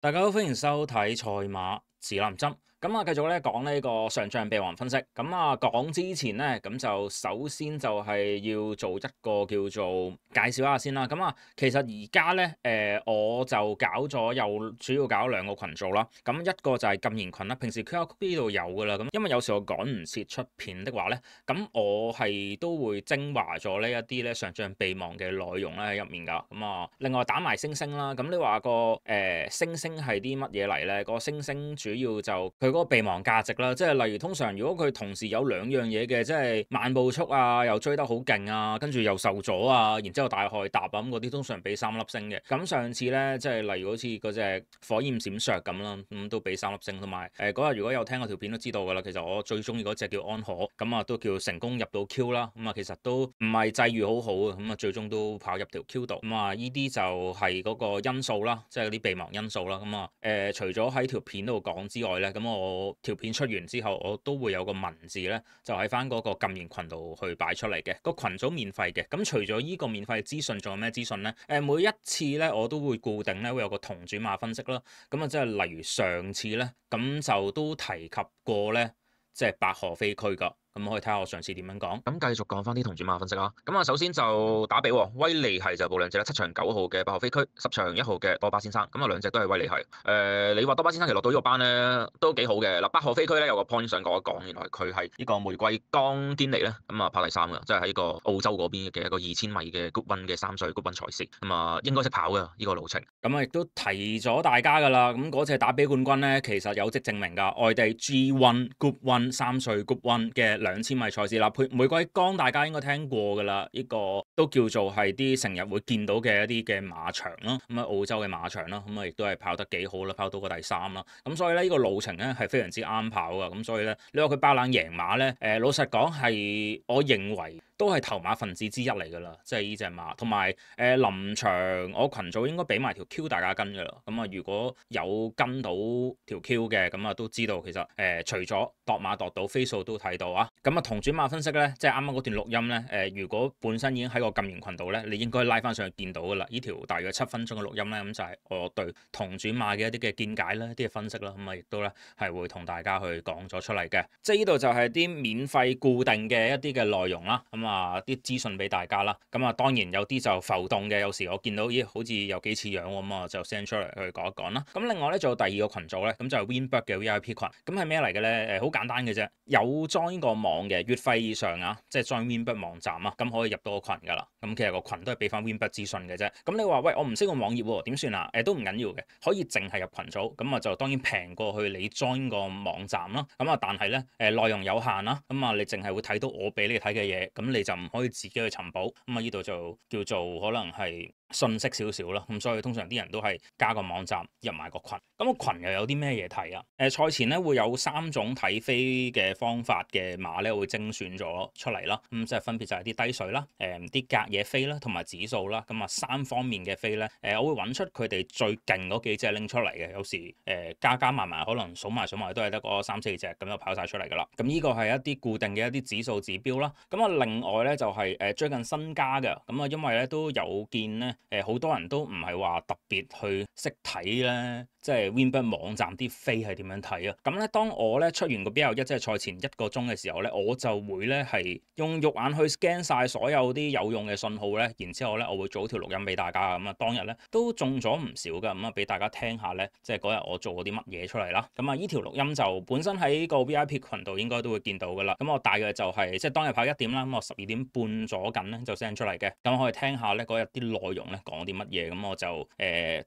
大家好，歡迎收睇賽馬指南針。咁啊，繼續咧講呢個上漲臂王分析。咁啊，講之前咧，咁就首先就係要做一個叫做介紹下先啦。咁啊，其實而家咧，我就主要搞兩個群組啦。咁一個就係禁言群啦，平時 QR Code 呢度有噶啦。咁因為有時我趕唔切出片的話咧，咁我係都會精華咗呢一啲咧上漲臂王嘅內容咧喺入面噶。咁啊，另外打埋星星啦。咁你話個星星係啲乜嘢嚟咧？個星星主要就佢嗰個臂王價值啦，即係例如通常如果佢同時有兩樣嘢嘅，即係慢步速啊，又追得好勁啊，跟住又受阻啊，然之後大海搭啊咁嗰啲，通常俾3粒星嘅。咁上次咧，即係例如好似嗰隻火焰閃爍咁啦，咁都俾3粒星。同埋嗰日如果有聽我條片都知道㗎啦，其實我最中意嗰隻叫安可，咁啊都叫成功入到 Q 啦。咁啊其實都唔係際遇好好啊，咁啊最終都跑入條 Q 度。咁啊呢啲就係嗰個因素啦，即係嗰啲臂王因素啦。咁啊除咗喺條片度講之外咧，咁我條片出完之後，我都會有個文字咧，就喺翻嗰個禁言群度去擺出嚟嘅。個群組免費嘅。咁除咗依個免費資訊，仲有咩資訊咧？每一次咧，我都會固定咧會有個同主馬分析啦。咁啊，即係例如上次咧，咁就都提及過咧，即係八河飛區噶。咁可以睇下我上次點樣講。咁繼續講翻啲同主馬分析啦。咁啊，首先就打比喎，威利係就報兩隻啦，7場9號嘅8號飛區，10場1號嘅多巴先生。咁啊，兩隻都係威利係。你話多巴先生其實落到呢個班咧都幾好嘅。嗱，8號飛區咧有個 point 想講一講，原來佢係呢個玫瑰崗堅尼咧，咁啊跑第3㗎，即係喺呢個澳洲嗰邊嘅一個2000米嘅 Group 1嘅3歲 Group 1賽事。咁啊，應該識跑㗎呢個路程。咁啊，亦都提咗大家㗎啦。咁嗰隻打比冠軍咧，其實有跡證明㗎。外地 G1 Group 1 3歲 Group 1嘅2000米賽事啦，玫瑰崗大家應該聽過㗎啦。呢個都叫做係啲成日會見到嘅一啲嘅馬場啦。咁啊，澳洲嘅馬場啦，咁啊亦都係跑得幾好啦，跑到個第3啦。咁所以咧，呢個路程咧係非常之啱跑㗎。咁所以咧，你話佢爆冷贏馬咧，老實講係我認為都係頭馬分子之一嚟㗎啦，即係呢隻馬。同埋臨場我群組應該俾埋條 Q 大家跟㗎啦。咁啊，如果有跟到條 Q 嘅，咁啊都知道其實除咗度馬度到飛數都睇到啊。咁啊，同轉馬分析咧，即係啱啱嗰段錄音咧，如果本身已經喺個禁言群度咧，你應該拉翻上去見到㗎啦。呢條大約7分鐘嘅錄音咧，咁就係我對同轉馬嘅一啲嘅見解啦，一啲嘅分析啦，咁啊亦都咧係會同大家去講咗出嚟嘅。即係呢度就係啲免費固定嘅一啲嘅內容啦，咁啊啲資訊俾大家啦。咁啊當然有啲就浮動嘅，有時我見到咦好似有幾似樣喎，咁啊就 send 出嚟去講一講啦。咁另外咧仲有第二個群組咧，咁就係 Winberg 嘅 VIP 群。咁係咩嚟嘅咧？好簡單嘅啫，有 join 個網嘅月費以上啊，即係 join Winberg 網站啊，咁可以入到個群㗎啦。咁其實個群都係俾翻 Winberg 資訊嘅啫。咁你話喂，我唔識用網頁喎，點算啊？都唔緊要嘅，可以淨係入群組。咁啊就當然平過去你 join 個網站啦。咁啊但係咧內容有限啦。咁啊你淨係會睇到我俾你睇嘅嘢，咁你就唔可以自己去尋寶。咁啊呢度就叫做可能係信息少少啦，咁所以通常啲人都係加個網站入埋個群。咁個群又有啲咩嘢睇啊？賽前咧會有3種睇飛嘅方法嘅馬咧會精選咗出嚟啦。咁即係分別就係啲低水啦、啲隔夜飛啦，同埋指數啦。咁啊3方面嘅飛咧，我會揾出佢哋最勁嗰幾隻拎出嚟嘅。有時加加埋埋可能數埋都係得嗰3、4隻咁就跑晒出嚟㗎啦。咁呢個係一啲固定嘅一啲指數指標啦。咁啊另外咧就係最近新加嘅。咁啊因為咧都有見咧。好多人都唔係話特別去識睇咧，即係 Winberg 網站啲飛係點樣睇啊？咁咧，當我咧出完個 BL1即係賽前1個鐘嘅時候咧，我就會咧係用肉眼去 scan 晒所有啲有用嘅信號咧，然之後咧我會做條錄音俾大家。咁啊當日咧都中咗唔少㗎，咁啊俾大家聽下咧，即係嗰日我做咗啲乜嘢出嚟啦。咁啊呢條錄音就本身喺個 VIP 群度應該都會見到㗎啦。咁我大約就係即係當日跑1點啦，咁我12點半咗緊咧就 send 出嚟嘅。咁可以聽下咧嗰日啲內容咧。講啲乜嘢咁我就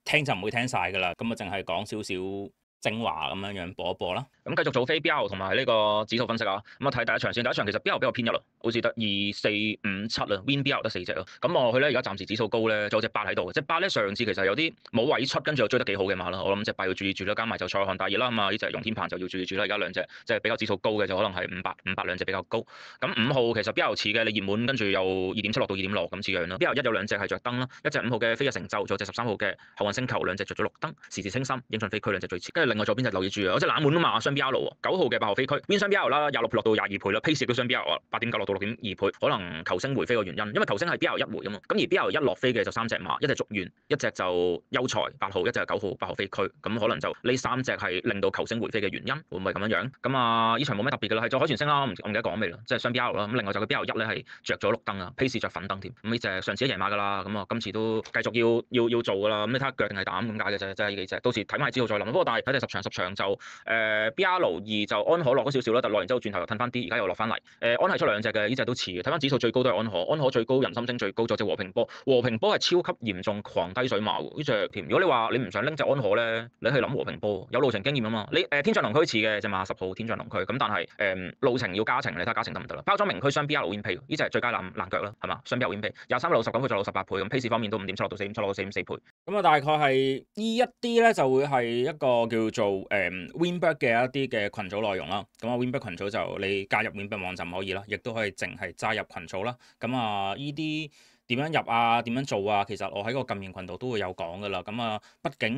聽就唔會聽晒㗎啦，咁啊淨係講少少精華咁樣播一播啦。咁繼續做飛標同埋呢個指數分析啊。咁啊睇第一場先，第一場其實標比較偏弱咯，好似得2、4、5、7啊，Win 標得4隻咯。咁我去咧而家暫時指數高咧，仲有隻8喺度。隻8咧上次其實有啲冇位出，跟住又追得幾好嘅馬啦。我諗隻8要注意住啦，加埋就賽漢大熱啦。咁啊呢隻容天鵬就要注意住啦。而家兩隻即係比較指數高嘅就可能係500兩隻比較高。咁5號其實標似嘅，你熱門跟住又2.7落到2.6咁似樣啦。標1有兩隻係着燈啦，一隻5號嘅飛躍成就，仲有隻13號嘅後運星球兩隻着咗綠燈，時時清心英俊飛區兩隻最前，跟住另外左邊就留意住啊，嗰隻冷門啊嘛，雙 BR 喎，9號嘅8號飛區，Win 雙 BR 啦，26倍落到22倍啦，pace 都雙 BR 啊，8.9落到6.2倍，可能球星回飛嘅原因，因為球星係 BR 1回啊嘛，咁而 BR 1落飛嘅就3隻馬，一隻續緣，一隻就優才8號，一隻係9號8號飛區，咁可能就呢3隻係令到球星回飛嘅原因，會唔會咁樣樣？咁啊，呢場冇咩特別㗎啦，係再海豚星啦，我唔記得講未啦，即係雙 BR 啦，咁另外就佢 BR 1咧係着咗綠燈啊，pace 着粉燈添，咁呢隻上次都贏馬㗎啦，咁啊今次都繼續要做㗎啦，咁你睇下腳定係膽咁解嘅啫，即係呢幾隻，到時睇埋之後再諗。不過但係睇第10場就BR2就安可落咗少少啦，但落完之後轉頭又褪翻啲，而家又落翻嚟。安係出2隻嘅，呢隻都似嘅。睇翻指數最高都係安可最高人心星最高咗隻和平波係超級嚴重狂低水馬喎，呢隻甜。如果你話你唔想拎隻安可咧，你去諗和平波，有路程經驗啊嘛。你天象龍區似嘅隻馬10號天象龍區，咁但係路程要加程，你睇下加程得唔得啦？包裝名區雙 BR win pay，呢隻係最佳冷腳啦，係嘛？雙 BR win pay 23倍69倍就68倍，咁 pace 方面都5.7落到4.7落到4.4倍。咁啊，大概係呢一啲咧，就會係一個叫做Winbet 嘅一啲嘅群組內容啦。咁啊，Winbet 群組就你加入 Winbet 網站可以啦，亦都可以淨係加入群組啦。咁啊，呢啲點樣入啊？點樣做啊？其實我喺個禁言群度都會有講噶啦。咁啊，畢竟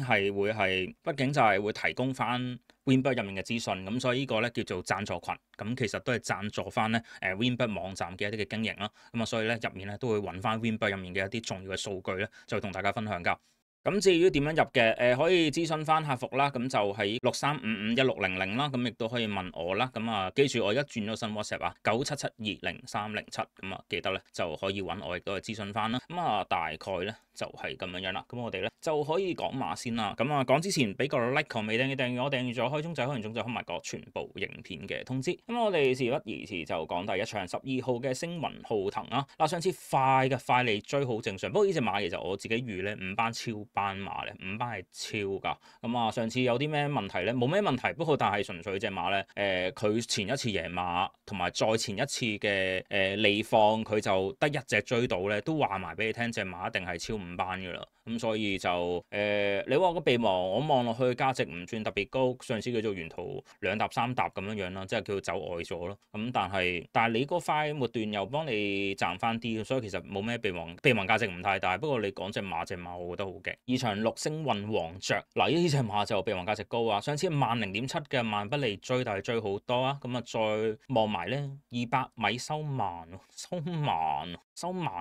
就係會提供翻 Winbet 入面嘅資訊。咁所以呢個咧叫做贊助群。咁其實都係贊助翻咧Winbet 網站嘅一啲嘅經營啦。咁啊，所以咧入面咧都會揾翻 Winbet 入面嘅一啲重要嘅數據咧，就會同大家分享㗎。咁至於點樣入嘅，可以諮詢翻客服啦，咁就喺63551600啦，咁亦都可以問我啦。咁啊，記住我而家轉咗新 WhatsApp 啊，97720307，咁啊記得咧就可以揾我，亦都係諮詢翻啦。咁啊，大概咧就係咁樣啦。咁我哋咧就可以講馬先啦。咁啊，講之前俾個 like 未訂閱我訂閱咗開鐘仔，開完鐘仔開埋個全部影片嘅通知。咁我哋事不宜遲就講第一場12號嘅星雲浩騰啊。嗱，上次快嚟追好正常，不過呢隻馬其實我自己預咧5班超班馬咧，5班係超㗎。咁啊，上次有啲咩問題咧？冇咩問題，不過但係純粹隻馬咧，佢前一次贏馬同埋再前一次嘅利放，佢就得一隻追到咧，都話埋俾你聽，隻馬一定係超5班㗎啦。咁所以就你話個備忘，我望落去價值唔算特別高，上次叫做沿途2搭3搭咁樣樣啦，即係叫走外咗咯。咁但係你嗰塊末段又幫你賺翻啲，所以其實冇咩備忘價值唔太大。不過你講隻馬，我覺得好勁。2場6星運黃雀，嗱呢隻馬就備忘價值高啊！上次慢0.7嘅慢不利追，但係追好多啊！咁啊再望埋咧200米收慢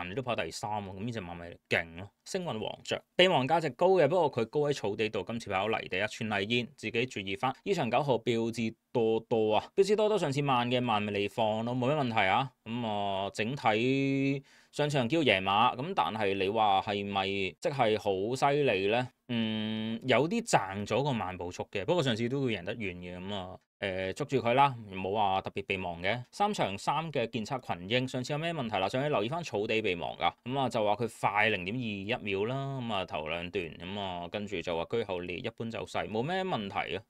你都跑第3喎，咁呢隻馬咪勁咯！星運黃雀備忘價值高嘅，不過佢高喺草地度，今次跑泥地一串麗煙，自己注意翻。呢場9號標誌多多啊，標誌多多上次慢嘅慢咪你放咯，冇咩問題啊！咁啊整體上場叫贏馬，咁但係你話係咪即係好犀利咧？有啲賺咗個慢步速嘅，不過上次都會贏得完嘅咁啊。捉住佢啦，冇話特別備忘嘅。3場3嘅建測群英，上次有咩問題啦？上次留意翻草地備忘㗎，咁啊就話佢快0.21秒啦，咁啊頭2段，咁啊跟住就話居後列一般就細，冇咩問題啊。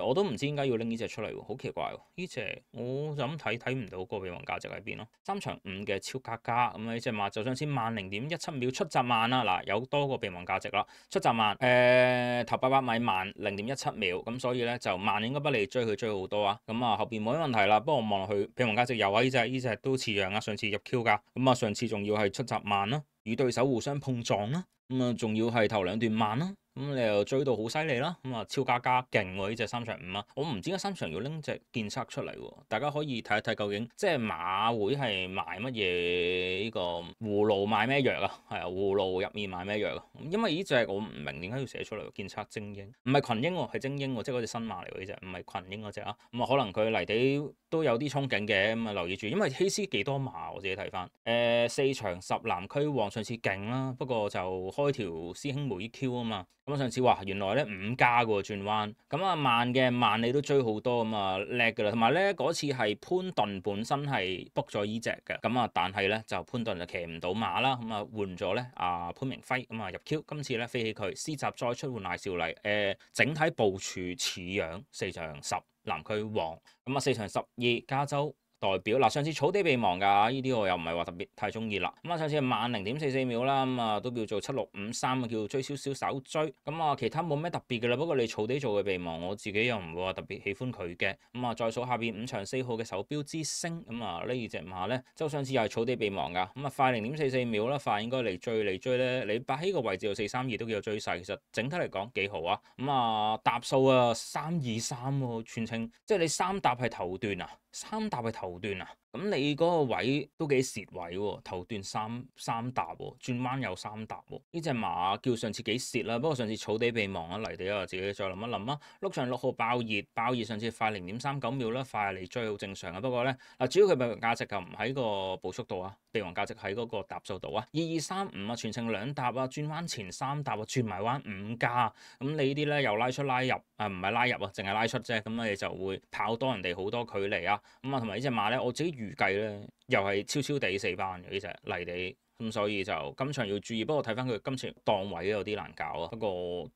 我都唔知點解要拎呢隻出嚟喎，好奇怪喎！呢隻我就咁睇唔到個備忘價值喺邊咯。3場5嘅超加加，咁呢隻馬就上次慢0.17秒出閘慢啦，嗱有多個備忘價值啦，出閘慢，頭800米慢0.17秒，咁所以咧就慢應該不利追好多啊，咁啊後邊冇乜問題啦。不過我望落去備忘價值有啊，呢隻都似樣啊，上次入 Q 㗎，咁啊上次仲要係出閘慢啦，與對手互相碰撞啦，咁啊仲要係頭2段慢啦。咁你又追到好犀利啦，咁啊超加勁喎呢隻3場5啊！我唔知點解3場要拎隻建測出嚟喎，大家可以睇一睇究竟即係馬會係賣乜嘢，呢個葫蘆賣咩藥啊？係啊，葫蘆入面賣咩藥啊？因為呢隻我唔明點解要寫出嚟喎，建測精英唔係群英喎，係精英喎，即係嗰隻新馬嚟喎呢隻，唔係群英嗰隻啊。咁啊可能佢泥地都有啲憧憬嘅，咁啊留意住，因為希斯幾多馬我自己睇翻，4場10南區王上次勁啦，不過就開條師兄妹 Q 啊嘛。咁上次話原來咧5加嘅喎轉彎，咁啊慢嘅慢你都追好多，咁啊叻㗎啦。同埋咧嗰次係潘頓本身係 book 咗依隻嘅，咁啊但係咧就潘頓就騎唔到馬啦，咁啊換咗咧潘明輝，咁啊入 Q，今次咧飛起佢，施集再出換賴少麗，整體部署似樣4場10南區王，咁啊4場12加州代表。嗱，上次草地備忘㗎，呢啲我又唔係話特別太中意啦。咁啊，上次係慢0.44秒啦，咁啊都叫做7653啊，叫做追少少手追。咁啊，其他冇咩特別嘅啦。不過你草地做嘅備忘，我自己又唔會話特別喜歡佢嘅。咁啊，再數下邊5場4號嘅手錶之星，咁啊呢隻馬咧，就上次又係草地備忘㗎。咁啊，快0.44秒啦，快應該嚟追咧，你擺喺個位置度432都幾有追勢。其實整體嚟講幾好啊。咁啊，搭數啊323喎，全程即係你3搭係頭段啊。3搭係頭段啊，咁你嗰個位都幾蝕位喎，頭段三搭喎，轉彎有3搭喎，呢隻馬叫上次幾蝕啦，不過上次草地備忘啊，泥地啊自己再諗一諗啊。碌場6號爆熱上次快0.39秒啦，快嚟追好正常啊。不過咧嗱，主要佢備忘價值就唔喺個步速度啊，備忘價值喺嗰個搭數度啊，2235啊，全程2搭啊，轉彎前3搭啊，轉埋彎5加，咁你呢啲咧又拉出拉入啊，唔係拉入啊，淨係拉出啫，咁你就會跑多人哋好多距離啊。咁啊，同埋呢隻馬咧，我自己預計咧，又係超地4班嘅呢隻泥地，咁所以就今場要注意。不過睇翻佢今次檔位有啲難搞啊。不過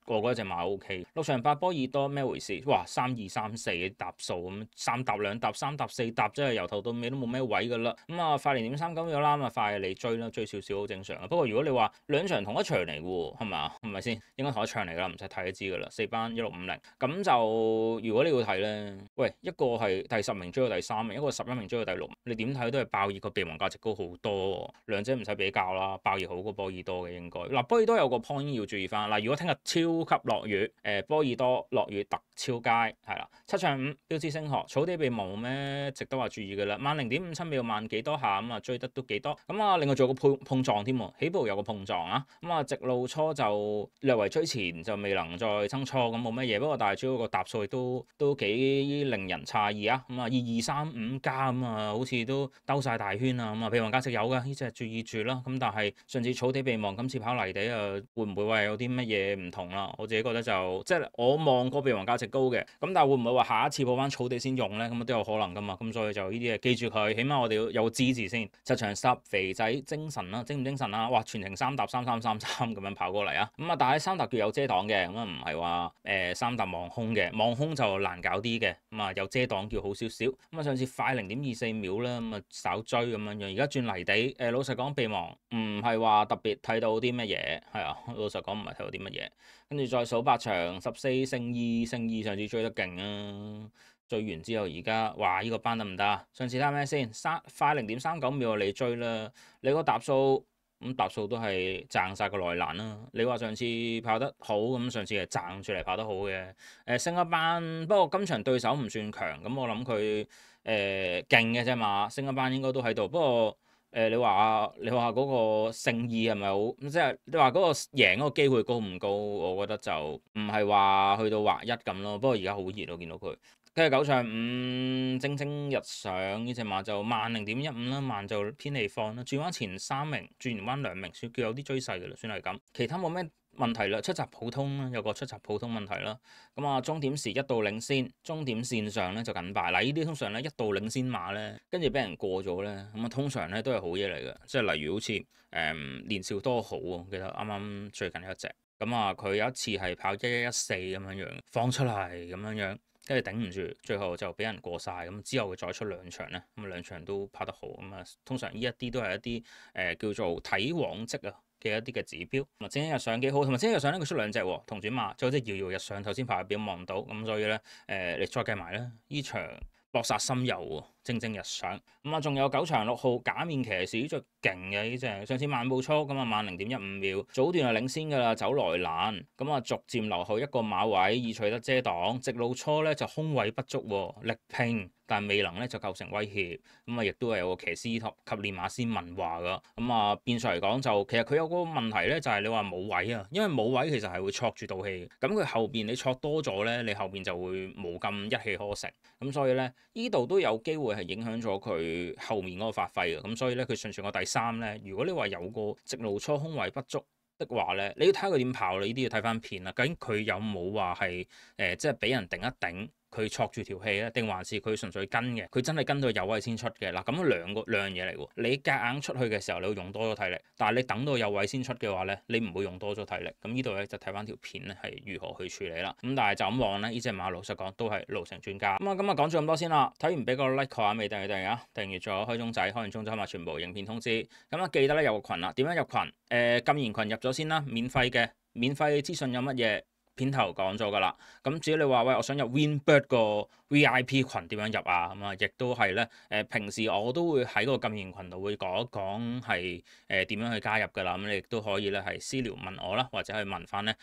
我覺得隻馬 O K。6場8波爾多咩回事？哇，3234搭數咁，3搭2搭3搭4搭，真係由頭到尾都冇咩位噶啦。咁啊，快0.39秒啦，咁啊快嚟追啦，追少少好正常啊。不過如果你話兩場同一場嚟嘅喎，係咪？係咪先？應該同一場嚟㗎啦，唔使睇都知㗎啦。4班1650，咁就如果你要睇咧，喂，一個係第10名追到第3名，一個11名追到第6名，你點睇都係爆熱個備忘價值高好多，兩者唔使比較啦，爆熱好過波爾多嘅應該。嗱，波爾多有個 point 要注意翻，嗱，如果聽日超級落雨，波爾多落雨特超佳，係啦，7場5標誌星河，草地備忘冇咩值得話注意嘅啦，慢0.57秒慢幾多下咁啊，追得都幾多。咁啊，另外仲有個碰撞添喎，起步有個碰撞啊，咁啊直路初就略為追前就未能再爭錯咁冇乜嘢，不過但係主要個搭數亦都幾令人詫異啊，咁啊2235加咁啊，好似都兜晒大圈啊，咁啊備忘價值有㗎，呢隻注意住啦。咁但係上次草地備忘，今次跑泥地啊，會唔會話有啲乜嘢唔同啦？我自己覺得就即係我望個備忘價值高嘅，咁但係會唔會話下一次報翻草地先用咧？咁都有可能㗎嘛。咁所以就呢啲嘢記住佢，起碼我哋要有個知字先。7場10肥仔精神啦，精唔精神啊？哇！全程3搭3咁樣跑過嚟啊！咁啊，但係3搭叫有遮擋嘅，咁啊唔係話3搭望空嘅，望空就難搞啲嘅。咁啊有遮擋叫好少少。咁啊上次快0.24秒啦，咁啊稍追咁樣樣。而家轉泥地，老實講備忘唔係話特別睇到啲乜嘢，係啊，老實講唔係睇到啲乜嘢。跟住再數8場14勝2上次追得勁啊！追完之後而家話呢個班得唔得啊？上次睇下咩先？快0.39秒你追啦，你個搭數咁搭數都係賺晒個內欄啦。你話上次跑得好咁，上次係賺住嚟跑得好嘅。升一班，不過今場對手唔算強，咁我諗佢勁嘅啫嘛。升一班應該都喺度，不過。你話嗰個勝意係咪好？即係你話嗰個贏嗰個機會高唔高？我覺得就唔係話去到劃一咁咯。不過而家好熱咯，見到佢。跟住9場5蒸蒸日上呢隻馬就慢0.15啦，慢就偏離放啦。轉彎前3名，轉完彎2名，算叫有啲追勢嘅啦，算係咁。其他冇咩問題啦，出閘普通啦，有個出閘普通問題啦。咁啊，終點時一度領先，終點線上咧就緊敗。嗱，呢啲通常咧一度領先馬咧，跟住俾人過咗咧，咁啊通常咧都係好嘢嚟嘅。即係例如好似年少多好啊，記得啱啱最近有一隻。咁啊，佢有一次係跑1114咁樣樣，放出嚟咁樣樣，跟住頂唔住，最後就俾人過晒。咁之後佢再出2場咧，咁2場都跑得好。咁啊，通常呢一啲都係一啲叫做睇往績啊嘅一啲嘅指標。咁精英日上幾好，同埋精英日上咧佢出2隻喎，同轉馬，就好似搖搖日上頭先排表望到，咁所以咧你再計埋咧呢場搏殺深遊喎，蒸蒸日上。咁啊，仲有9場6號假面騎士最勁嘅呢隻，上次慢步速咁啊慢0.15秒，早段係領先㗎啦，走來難，咁啊逐漸留後1個馬位以取得遮擋，直路初咧就空位不足喎，力拼。但未能咧就構成威脅，咁啊亦都係有個騎師及練馬師問話㗎，咁啊變相嚟講就其實佢有個問題咧，就係你話冇位啊，因為冇位其實係會挫住道氣，咁佢後邊你挫多咗咧，你後邊就會冇咁一氣呵成，咁所以咧呢度都有機會係影響咗佢後面嗰個發揮嘅，咁所以咧佢順住個第3咧，如果你話有個直路初空位不足的話咧，你要睇佢點跑啦，呢啲要睇翻片啦，究竟佢有冇話係即係俾人頂一頂？佢戳住條氣咧，定還是佢純粹跟嘅？佢真係跟到有位先出嘅嗱，咁兩樣嘢嚟喎。你夾硬出去嘅時候，你會用多咗體力，但係你等到有位先出嘅話咧，你唔會用多咗體力。咁呢度咧就睇翻條片咧係如何去處理啦。咁但係就咁望咧，呢隻馬老實講都係路程專家。咁啊，今日講咗咁多先啦。睇完俾個 like 下，未訂閱訂閱啊，訂閱咗開鐘仔，開完鐘仔開埋全部影片通知。咁啊，記得咧有個群啦。點樣入群？禁言群入咗先啦，免費嘅，免費資訊有乜嘢？片頭講咗㗎啦，咁至於你話喂，我想入 Winbird 個 VIP 群點樣入啊？咁啊，亦都係咧平時我都會喺個禁言群度會講一講係點樣去加入㗎啦。咁你亦都可以咧係私聊問我啦，或者去問翻咧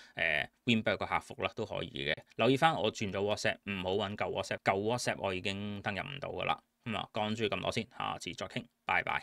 Winbird 個客服啦都可以嘅。留意翻我轉咗 WhatsApp，唔好揾舊 WhatsApp，舊 WhatsApp 我已經登入唔到㗎啦。咁啊，講住咁多先，下次再傾，拜拜。